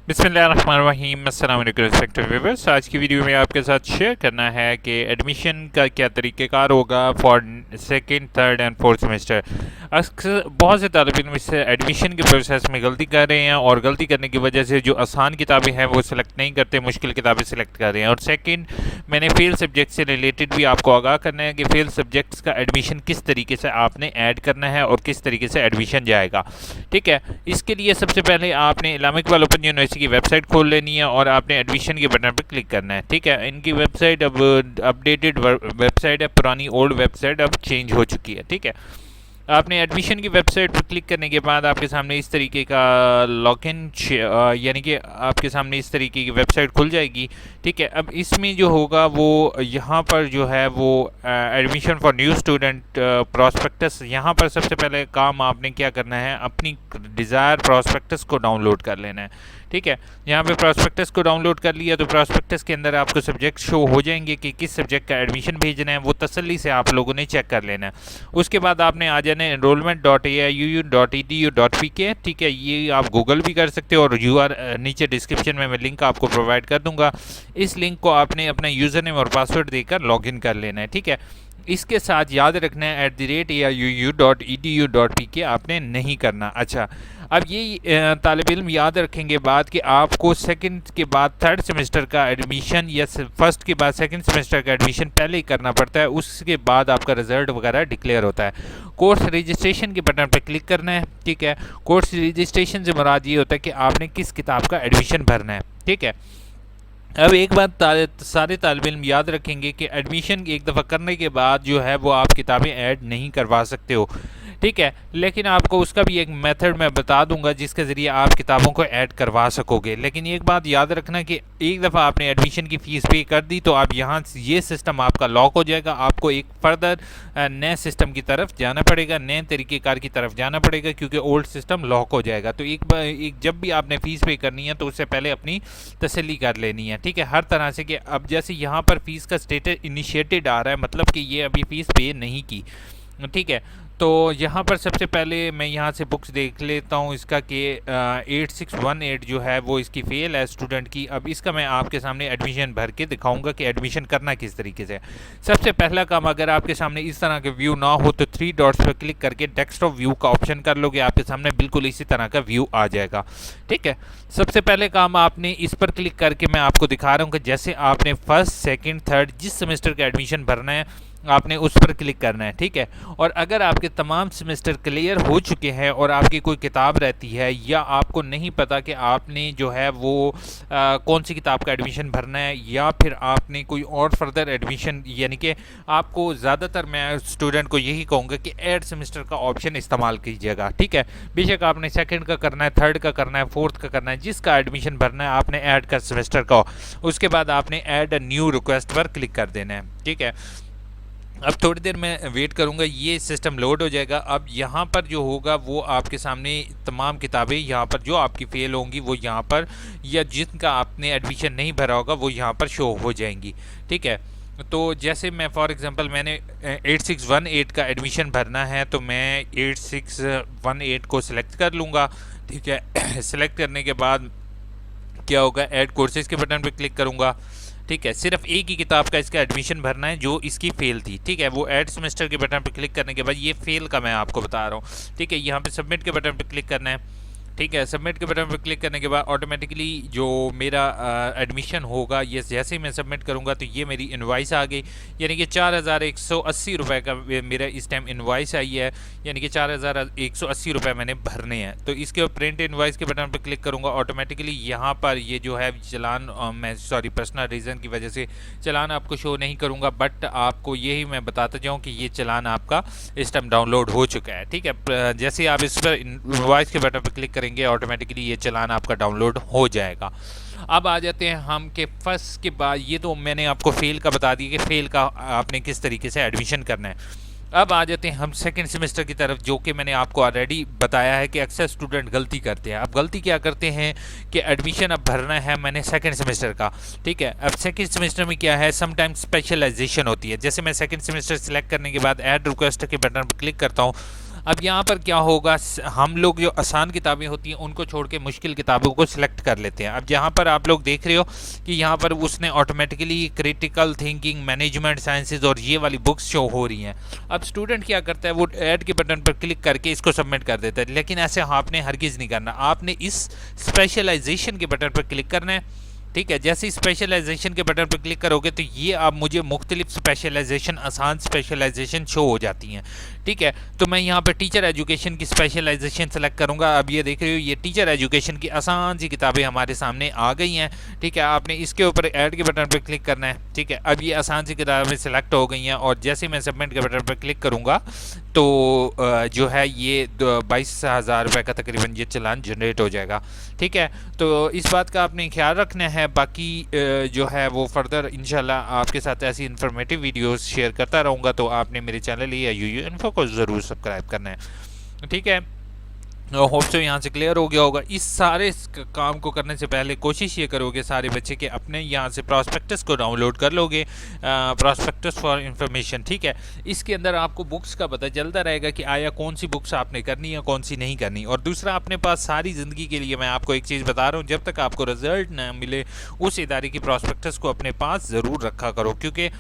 बिस्मिल्लाहिर्रहमानिर्रहीम। अस्सलाम वालेकुम रिस्पेक्टेड व्यूअर्स। आज की वीडियो में आपके साथ शेयर करना है कि एडमिशन का क्या तरीक़ेकार होगा for second, third and fourth semester. अक्सर बहुत से तालिब इल्म इस एडमिशन के प्रोसेस में गलती कर रहे हैं और गलती करने की वजह से जो आसान किताबें हैं वो सिलेक्ट नहीं करते, मुश्किल किताबें सिलेक्ट कर रहे हैं। और सेकंड, मैंने फेल सब्जेक्ट से रिलेटेड भी आपको आगाह करना है कि फेल सब्जेक्ट्स का एडमिशन किस तरीके से आपने ऐड करना है और किस तरीके से एडमिशन जाएगा। ठीक है, इसके लिए सबसे पहले आपने इस्लामिक इकबाल ओपन यूनिवर्सिटी की वेबसाइट खोल लेनी है और आपने एडमिशन के बटन पर क्लिक करना है। ठीक है, इनकी वेबसाइट अब अपडेटेड वेबसाइट है, पुरानी ओल्ड वेबसाइट अब चेंज हो चुकी है। ठीक है, आपने एडमिशन की वेबसाइट पर क्लिक करने के बाद आपके सामने इस तरीके का लॉगिन यानी कि आपके सामने इस तरीके की वेबसाइट खुल जाएगी। ठीक है, अब इसमें जो होगा वो यहाँ पर जो है वो admission for new student prospectus, यहाँ पर सबसे पहले काम आपने क्या करना है, अपनी डिज़ायर प्रॉस्पेक्टस को डाउनलोड कर लेना है। ठीक है, यहाँ पे प्रॉस्पेक्टस को डाउनलोड कर लिया तो प्रॉस्पेक्टस के अंदर आपको सब्जेक्ट शो हो जाएंगे कि किस सब्जेक्ट का एडमिशन भेजना है, वो तसल्ली से आप लोगों ने चेक कर लेना है। उसके बाद आपने आ जाना है enrollment.aiuu.edu.pk। ठीक है, ये आप गूगल भी कर सकते हो और नीचे डिस्क्रिप्शन में मैं लिंक आपको प्रोवाइड कर दूंगा। इस लिंक को आपने अपना यूज़र नेम और पासवर्ड देकर लॉगिन कर लेना है। ठीक है, इसके साथ याद रखना है @aiuu.edu.pk आपने नहीं करना। अच्छा, अब ये तालिब इल्म याद रखेंगे बात कि आपको सेकंड के बाद थर्ड सेमेस्टर का एडमिशन या फर्स्ट के बाद सेकंड सेमेस्टर का एडमिशन पहले ही करना पड़ता है, उसके बाद आपका रिजल्ट वगैरह डिक्लेयर होता है। कोर्स रजिस्ट्रेशन के बटन पर क्लिक करना है। ठीक है, कोर्स रजिस्ट्रेशन से मुराद ये होता है कि आपने किस किताब का एडमिशन भरना है। ठीक है, अब एक बात सारे तालिब इल्म याद रखेंगे कि एडमिशन एक दफ़ा करने के बाद जो है वो आप किताबें ऐड नहीं करवा सकते हो। ठीक है, लेकिन आपको उसका भी एक मेथड मैं बता दूंगा जिसके ज़रिए आप किताबों को ऐड करवा सकोगे। लेकिन एक बात याद रखना कि एक दफ़ा आपने एडमिशन की फ़ीस पे कर दी तो आप यहाँ ये सिस्टम आपका लॉक हो जाएगा। आपको एक फर्दर नए सिस्टम की तरफ जाना पड़ेगा, नए तरीक़ेकार की तरफ जाना पड़ेगा, क्योंकि ओल्ड सिस्टम लॉक हो जाएगा। तो एक जब भी आपने फ़ीस पे करनी है तो उससे पहले अपनी तसल्ली कर लेनी है। ठीक है, हर तरह से कि अब जैसे यहाँ पर फ़ीस का स्टेटस इनिशिएटेड आ रहा है, मतलब कि ये अभी फ़ीस पे नहीं की। ठीक है, तो यहाँ पर सबसे पहले मैं यहाँ से बुक्स देख लेता हूँ इसका कि 8618 जो है वो इसकी फ़ेल है स्टूडेंट की। अब इसका मैं आपके सामने एडमिशन भर के दिखाऊंगा कि एडमिशन करना किस तरीके से। सबसे पहला काम, अगर आपके सामने इस तरह के व्यू ना हो तो 3 डॉट्स पर क्लिक करके डेस्कटॉप व्यू का ऑप्शन कर लोगे, आपके सामने बिल्कुल इसी तरह का व्यू आ जाएगा। ठीक है, सबसे पहले काम आपने इस पर क्लिक करके मैं आपको दिखा रहा हूँ कि जैसे आपने फर्स्ट, सेकेंड, थर्ड जिस सेमेस्टर का एडमिशन भरना है आपने उस पर क्लिक करना है। ठीक है, और अगर आपके तमाम सेमेस्टर क्लियर हो चुके हैं और आपकी कोई किताब रहती है या आपको नहीं पता कि आपने जो है वो कौन सी किताब का एडमिशन भरना है, या फिर आपने कोई और फर्दर एडमिशन, यानी कि आपको ज़्यादातर मैं स्टूडेंट को यही कहूँगा कि ऐड सेमेस्टर का ऑप्शन इस्तेमाल कीजिएगा। ठीक है, बेशक आपने सेकेंड का करना है, थर्ड का करना है, फोर्थ का करना है, जिसका एडमिशन भरना है आपने ऐड का सेमेस्टर का, उसके बाद आपने ऐड अ न्यू रिक्वेस्ट पर क्लिक कर देना है। ठीक है, अब थोड़ी देर मैं वेट करूंगा, ये सिस्टम लोड हो जाएगा। अब यहाँ पर जो होगा वो आपके सामने तमाम किताबें यहाँ पर जो आपकी फ़ेल होंगी वो यहाँ पर, या जिनका आपने एडमिशन नहीं भरा होगा वो यहाँ पर शो हो जाएंगी। ठीक है, तो जैसे मैं फॉर एग्जांपल मैंने 8618 का एडमिशन भरना है तो मैं 8618 को सिलेक्ट कर लूँगा। ठीक है, सिलेक्ट करने के बाद क्या होगा, ऐड कोर्सेज़ के बटन पर क्लिक करूँगा। ठीक है, सिर्फ एक ही किताब का इसका एडमिशन भरना है जो इसकी फ़ेल थी। ठीक है, वो ऐड सेमेस्टर के बटन पर क्लिक करने के बाद ये फ़ेल का मैं आपको बता रहा हूँ। ठीक है, यहाँ पे सबमिट के बटन पर क्लिक करना है। ठीक है, सबमिट के बटन पर क्लिक करने के बाद ऑटोमेटिकली जो मेरा एडमिशन होगा, ये जैसे ही मैं सबमिट करूंगा तो ये मेरी इनवाइस आ गई, यानी कि 4180 रुपये का मेरा इस टाइम इनवाइस आई है, यानी कि 4180 रुपये मैंने भरने हैं। तो इसके प्रिंट इनवाइस के बटन पर क्लिक करूंगा, ऑटोमेटिकली यहाँ पर ये जो है चलान, मैं सॉरी पर्सनल रीज़न की वजह से चलान आपको शो नहीं करूँगा, बट आपको यही मैं बताता जाऊँ कि ये चलान आपका इस टाइम डाउनलोड हो चुका है। ठीक है, जैसे आप इस पर इनवाइस के बटन पर क्लिक करेंगे ऑटोमेटिकली ये चलान आपका डाउनलोड हो जाएगा। अब आ जाते हैं हम के फर्स्ट के बाद, ये तो मैंने आपको फेल का बता दिया कि फेल का आपने किस तरीके से एडमिशन करना है। अब आ जाते हैं हम सेकंड सेमेस्टर की तरफ, जो कि मैंने आपको ऑलरेडी बताया है कि अक्सर स्टूडेंट गलती करते हैं। अब गलती क्या करते हैं कि एडमिशन अब भरना है मैंने सेकंड सेमेस्टर का। ठीक है, अब सेकंड सेमेस्टर में क्या है, समटाइम्स स्पेशलाइजेशन होती है। जैसे मैं सेकंड सेमेस्टर सेलेक्ट करने के बाद ऐड रिक्वेस्ट के बटन पर क्लिक करता हूँ, अब यहाँ पर क्या होगा, हम लोग जो आसान किताबें होती हैं उनको छोड़ के मुश्किल किताबों को सिलेक्ट कर लेते हैं। अब यहाँ पर आप लोग देख रहे हो कि यहाँ पर उसने automatically critical thinking, management sciences और ये वाली बुक्स शो हो रही हैं। अब स्टूडेंट क्या करता है, वो ऐड के बटन पर क्लिक करके इसको सबमिट कर देता है, लेकिन ऐसे आपने हरगिज़ नहीं करना। आपने इस स्पेशलाइजेशन के बटन पर क्लिक करना है। ठीक है, जैसे ही स्पेशलाइजेशन के बटन पर क्लिक करोगे तो ये आप मुझे मुख्तलिफ स्पेशलाइजेशन, आसान स्पेशलाइजेशन शो हो जाती हैं। ठीक है, तो मैं यहाँ पर टीचर एजुकेशन की स्पेशलाइजेशन सेलेक्ट करूँगा। अब ये देख रहे हो, ये टीचर एजुकेशन की आसान सी किताबें हमारे सामने आ गई हैं। ठीक है, आपने इसके ऊपर ऐड के बटन पर क्लिक करना है। ठीक है, अब ये आसान सी किताबें सेलेक्ट हो गई हैं और जैसे मैं सबमिट के बटन पर क्लिक करूँगा तो जो है ये 22,000 रुपये का तकरीबन ये चालान जनरेट हो जाएगा। ठीक है, तो इस बात का आपने ख्याल रखना है। बाकी जो है वो फर्दर इंशाल्लाह आपके साथ ऐसी इन्फॉर्मेटिव वीडियोस शेयर करता रहूँगा, तो आपने मेरे चैनल या यूयू इन्फो को ज़रूर सब्सक्राइब करना है। ठीक है, होप सो यहाँ से क्लियर हो गया होगा। इस सारे काम को करने से पहले कोशिश ये करोगे सारे बच्चे कि अपने यहाँ से प्रॉस्पेक्टस को डाउनलोड कर लोगे, प्रॉस्पेक्टस फॉर इंफॉर्मेशन। ठीक है, इसके अंदर आपको बुक्स का पता चलता रहेगा कि आया कौन सी बुक्स आपने करनी है, कौन सी नहीं करनी। और दूसरा, अपने पास सारी ज़िंदगी के लिए मैं आपको एक चीज़ बता रहा हूँ, जब तक आपको रिजल्ट ना मिले उस इदारे की प्रॉस्पेक्टस को अपने पास ज़रूर रखा करो, क्योंकि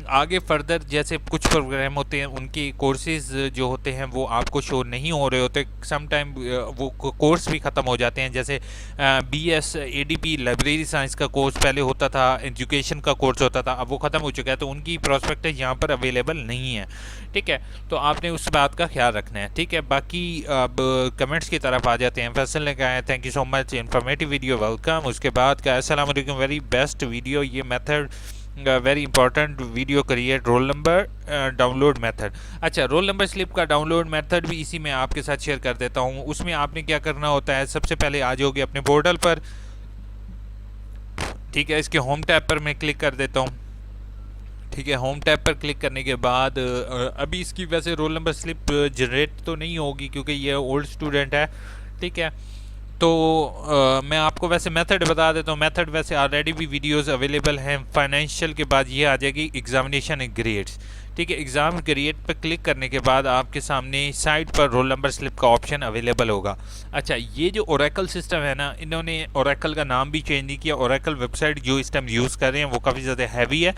आगे फर्दर जैसे कुछ प्रोग्राम होते हैं उनके कोर्सेज जो होते हैं वो आपको शो नहीं हो रहे होते। सम टाइम वो कोर्स भी ख़त्म हो जाते हैं, जैसे BS ADP लाइब्रेरी साइंस का कोर्स पहले होता था, एजुकेशन का कोर्स होता था, अब वो ख़त्म हो चुका है, तो उनकी प्रॉस्पेक्टस यहाँ पर अवेलेबल नहीं है। ठीक है, तो आपने उस बात का ख्याल रखना है। ठीक है, बाकी अब कमेंट्स की तरफ आ जाते हैं। फैसल ने कहा है thank you so much, informative video, welcome. उसके बाद का अस्सलाम वालेकुम, वेरी बेस्ट वीडियो, ये method very important video create roll number download method. अच्छा, रोल नंबर स्लिप का डाउनलोड मेथड भी इसी में आपके साथ शेयर कर देता हूँ। उसमें आपने क्या करना होता है, सबसे पहले आ जाओगे अपने पोर्टल पर। ठीक है, इसके होम टैब पर मैं क्लिक कर देता हूँ। ठीक है, होम टैब पर क्लिक करने के बाद अभी इसकी वैसे रोल नंबर स्लिप जनरेट तो नहीं होगी क्योंकि ये ओल्ड स्टूडेंट है। ठीक है, तो मैं आपको वैसे मेथड बता देता हूँ। मेथड वैसे ऑलरेडी भी वीडियोस अवेलेबल हैं। फाइनेंशियल के बाद ये आ जाएगी एग्जामिनेशन ग्रेड्स। ठीक है, एग्ज़ाम ग्रेड पर क्लिक करने के बाद आपके सामने साइड पर रोल नंबर स्लिप का ऑप्शन अवेलेबल होगा। अच्छा, ये जो ओरेकल सिस्टम है ना, इन्होंने ओरेकल का नाम भी चेंज नहीं किया। ओरेकल वेबसाइट जो इस टाइम यूज़ कर रहे हैं वो काफ़ी ज़्यादा हैवी है।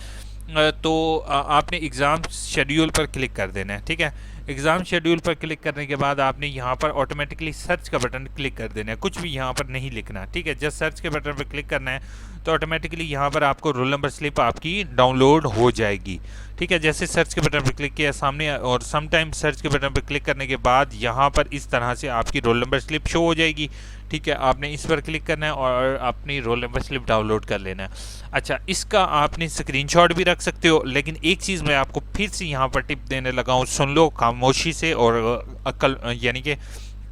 तो आपने एग्ज़ाम शेड्यूल पर क्लिक कर देना है। ठीक है, एग्ज़ाम शेड्यूल पर क्लिक करने के बाद आपने यहाँ पर ऑटोमेटिकली सर्च का बटन क्लिक कर देना है, कुछ भी यहाँ पर नहीं लिखना। ठीक है, जस्ट सर्च के बटन पर क्लिक करना है तो ऑटोमेटिकली यहाँ पर आपको रोल नंबर स्लिप आपकी डाउनलोड हो जाएगी। ठीक है, जैसे सर्च के बटन पर क्लिक किया सामने, और सम टाइम सर्च के बटन पर क्लिक करने के बाद यहाँ पर इस तरह से आपकी रोल नंबर स्लिप शो हो जाएगी। ठीक है, आपने इस पर क्लिक करना है और अपनी रोल नंबर स्लिप डाउनलोड कर लेना है। अच्छा, इसका आपने स्क्रीनशॉट भी रख सकते हो, लेकिन एक चीज़ मैं आपको फिर से यहाँ पर टिप देने लगा हूँ, सुन लो खामोशी से और अक्ल यानी कि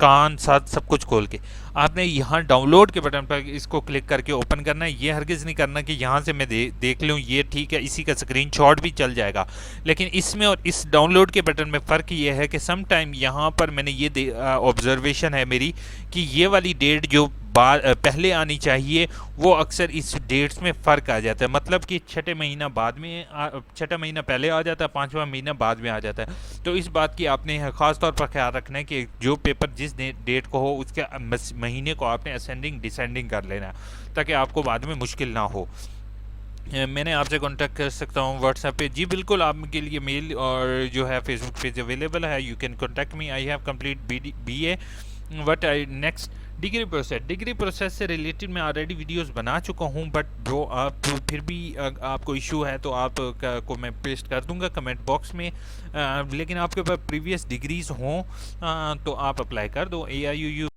कान साथ सब कुछ खोल के। आपने यहाँ डाउनलोड के बटन पर इसको क्लिक करके ओपन करना है। ये हरगिज़ नहीं करना कि यहाँ से मैं देख लूँ ये ठीक है, इसी का स्क्रीनशॉट भी चल जाएगा। लेकिन इसमें और इस डाउनलोड के बटन में फ़र्क ये है कि सम टाइम यहाँ पर मैंने ये ऑब्जर्वेशन है मेरी कि ये वाली डेट जो पहले आनी चाहिए वो अक्सर इस डेट्स में फ़र्क आ जाता है। मतलब कि छठे महीना बाद में छठा महीना पहले आ जाता है, पाँचवा महीना बाद में आ जाता है। तो इस बात की आपने ख़ास तौर पर ख्याल रखना है कि जो पेपर जिस डेट को हो उसके महीने को आपने असेंडिंग डिसेंडिंग कर लेना ताकि आपको बाद में मुश्किल ना हो। मैंने आपसे कांटेक्ट कर सकता हूँ व्हाट्सएप पे। जी बिल्कुल, आपके लिए मेल और जो है फेसबुक पेज अवेलेबल है। You can contact me. I have complete BA what I next degree process से रिलेटेड मैं ऑलरेडी वीडियोस बना चुका हूँ, बट जो आप फिर भी आपको इशू है तो आप को मैं पेस्ट कर दूंगा कमेंट बॉक्स में। लेकिन आपके पास प्रीवियस डिग्रीज हों तो आप अप्लाई कर दो। AIUU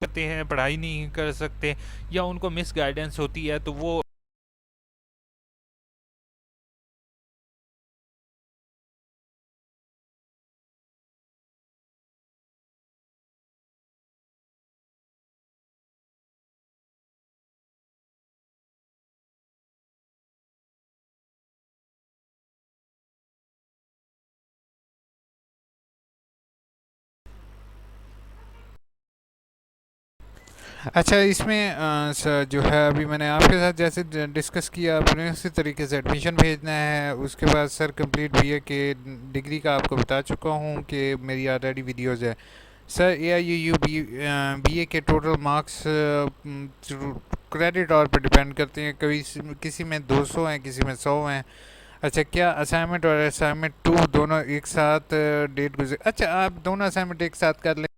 करते हैं, पढ़ाई नहीं कर सकते या उनको मिस गाइडेंस होती है तो वो अच्छा इसमें सर जो है अभी मैंने आपके साथ जैसे डिस्कस किया आपने उसी तरीके से एडमिशन भेजना है, उसके बाद सर कंप्लीट बीए के डिग्री का आपको बता चुका हूँ कि मेरी ऑलरेडी वीडियोज़ है। Sir A I U U B A के टोटल मार्क्स क्रेडिट और पर डिपेंड करते हैं, कभी किसी में 200 हैं, किसी में 100 हैं। अच्छा क्या असाइनमेंट और असाइनमेंट टू दोनों एक साथ डेट गुजर, अच्छा आप दोनों असाइनमेंट एक साथ कर लें।